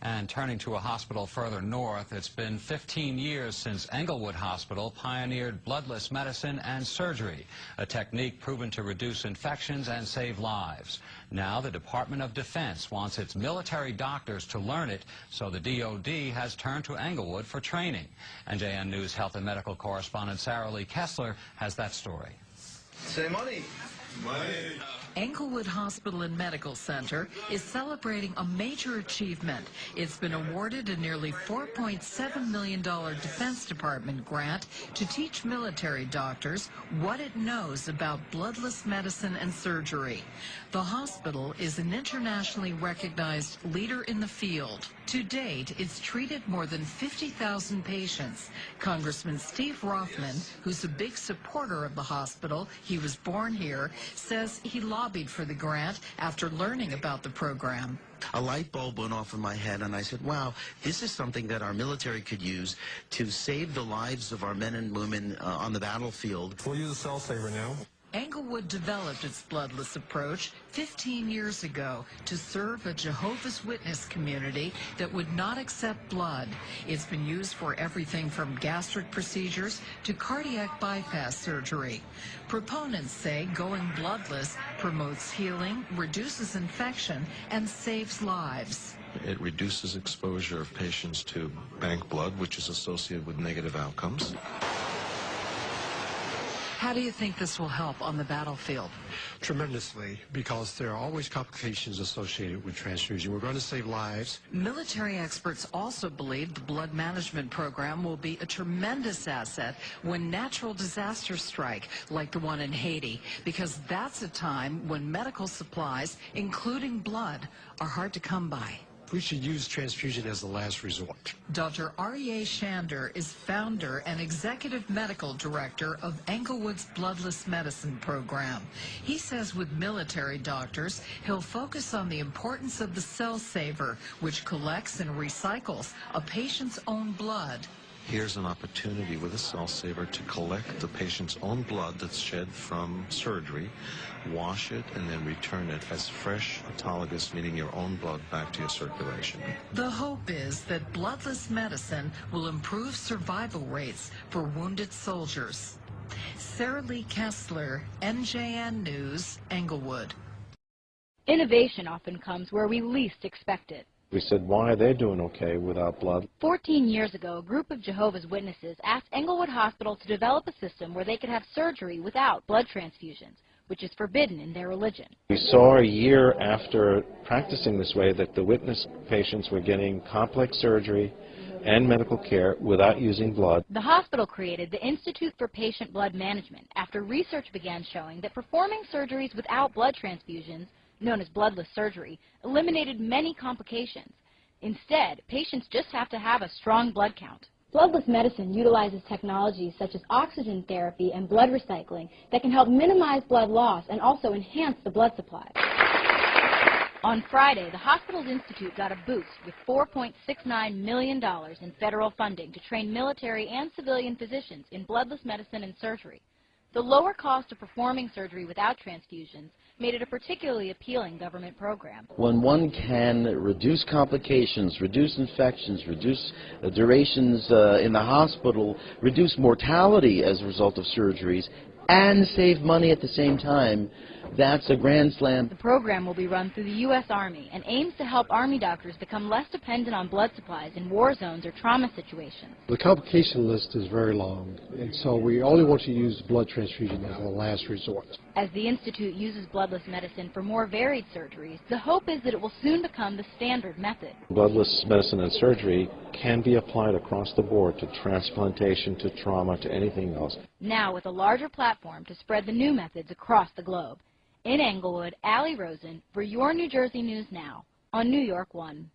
And turning to a hospital further north, it's been 15 years since Englewood Hospital pioneered bloodless medicine and surgery, a technique proven to reduce infections and save lives. Now the Department of Defense wants its military doctors to learn it, so the DOD has turned to Englewood for training. NJN News health and medical correspondent Sarah Lee Kessler has that story. Say money. Money. Englewood Hospital and Medical Center is celebrating a major achievement. It's been awarded a nearly $4.7 million Defense Department grant to teach military doctors what it knows about bloodless medicine and surgery. The hospital is an internationally recognized leader in the field. To date, it's treated more than 50,000 patients. Congressman Steve Rothman, who's a big supporter of the hospital, he was born here, says he lobbied for the grant after learning about the program. A light bulb went off in my head, and I said, wow, this is something that our military could use to save the lives of our men and women on the battlefield. We'll use a cell saver now. Englewood developed its bloodless approach 15 years ago to serve a Jehovah's Witness community that would not accept blood. It's been used for everything from gastric procedures to cardiac bypass surgery. Proponents say going bloodless promotes healing, reduces infection, and saves lives. It reduces exposure of patients to bank blood, which is associated with negative outcomes. How do you think this will help on the battlefield? Tremendously, because there are always complications associated with transfusion. We're going to save lives. Military experts also believe the blood management program will be a tremendous asset when natural disasters strike, like the one in Haiti, because that's a time when medical supplies, including blood, are hard to come by. We should use transfusion as the last resort. Dr. Aryeh Shander is founder and executive medical director of Englewood's Bloodless Medicine program. He says with military doctors, he'll focus on the importance of the cell saver, which collects and recycles a patient's own blood. Here's an opportunity with a cell saver to collect the patient's own blood that's shed from surgery, wash it, and then return it as fresh, autologous, meaning your own blood back to your circulation. The hope is that bloodless medicine will improve survival rates for wounded soldiers. Sarah Lee Kessler, NJN News, Englewood. Innovation often comes where we least expect it. We said, why are they doing okay without blood? 14 years ago, a group of Jehovah's Witnesses asked Englewood Hospital to develop a system where they could have surgery without blood transfusions, which is forbidden in their religion. We saw a year after practicing this way that the witness patients were getting complex surgery and medical care without using blood. The hospital created the Institute for Patient Blood Management after research began showing that performing surgeries without blood transfusions, known as bloodless surgery, eliminated many complications. Instead, patients just have to have a strong blood count. Bloodless medicine utilizes technologies such as oxygen therapy and blood recycling that can help minimize blood loss and also enhance the blood supply. On Friday, the hospital's institute got a boost with $4.69 million in federal funding to train military and civilian physicians in bloodless medicine and surgery. The lower cost of performing surgery without transfusions made it a particularly appealing government program. When one can reduce complications, reduce infections, reduce durations in the hospital, reduce mortality as a result of surgeries, and save money at the same time, that's a grand slam. The program will be run through the U.S. Army and aims to help Army doctors become less dependent on blood supplies in war zones or trauma situations. The complication list is very long, and so we only want to use blood transfusion as a last resort. As the Institute uses bloodless medicine for more varied surgeries, the hope is that it will soon become the standard method. Bloodless medicine and surgery can be applied across the board to transplantation, to trauma, to anything else. Now with a larger platform to spread the new methods across the globe. In Englewood, Allie Rosen for your New Jersey News Now on New York One.